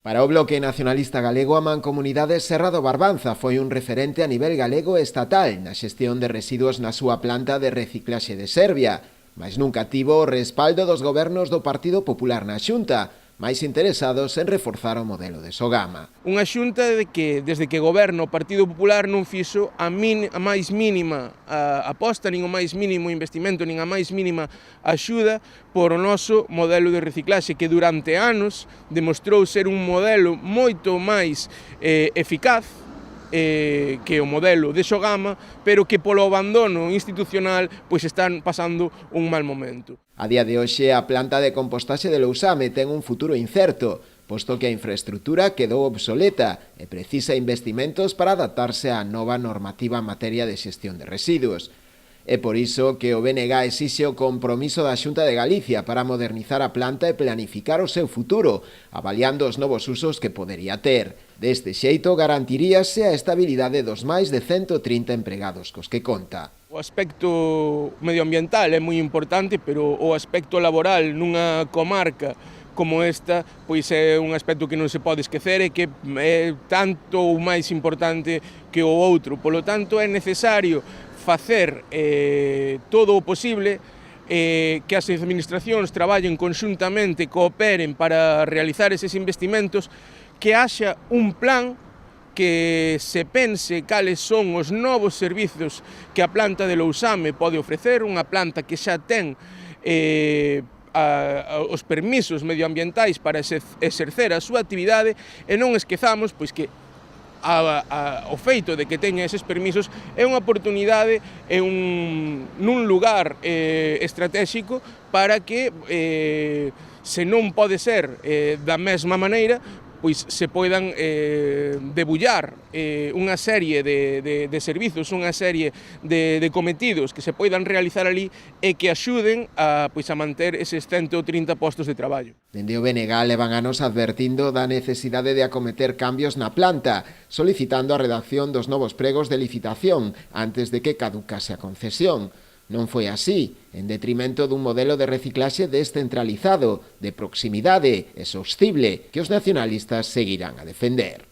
Para o Bloque Nacionalista Galego, a Mancomunidade Serra do Barbanza foi un referente a nivel galego e estatal na xestión de residuos na súa planta de reciclaxe de Serbia, mas nunca tivo o respaldo dos gobernos do Partido Popular na Xunta, máis interesados en reforzar o modelo de Sogama. Unha xunta desde que goberna o Partido Popular non fixo a máis mínima aposta, nin o máis mínimo investimento, nin a máis mínima axuda por o noso modelo de reciclaxe, que durante anos demostrou ser un modelo moito máis eficaz que o modelo de Sogama, pero que polo abandono institucional pois están pasando un mal momento. A día de hoxe, a planta de compostaxe de Lousame ten un futuro incerto, posto que a infraestructura quedou obsoleta e precisa investimentos para adaptarse á nova normativa en materia de xestión de residuos. É por iso que o BNG exixe o compromiso da Xunta de Galicia para modernizar a planta e planificar o seu futuro, avaliando os novos usos que podería ter. Deste xeito, garantiríase a estabilidade dos máis de 130 empregados cos que conta. O aspecto medioambiental é moi importante, pero o aspecto laboral nunha comarca como esta, pois é un aspecto que non se pode esquecer e que é tanto ou máis importante que o outro. Polo tanto, é necesario facer todo o posible que as administracións traballen conxuntamente, cooperen para realizar eses investimentos, que haxa un plan que se pense cales son os novos servizos que a planta de Lousame pode ofrecer, unha planta que xa ten os permisos medioambientais para exercer a súa actividade, e non esquezamos pois que o feito de que teña eses permisos é unha oportunidade nun lugar estratégico para que, se non pode ser da mesma maneira, pois se poidan debullar unha serie de servizos, unha serie de cometidos que se poidan realizar ali e que axuden a manter eses 130 postos de traballo. Dende o BNG levan anos advertindo da necesidade de acometer cambios na planta, solicitando a redacción dos novos pregos de licitación antes de que caducase a concesión. Non foi así, en detrimento dun modelo de reciclaxe descentralizado, de proximidade e sostible, que os nacionalistas seguirán a defender.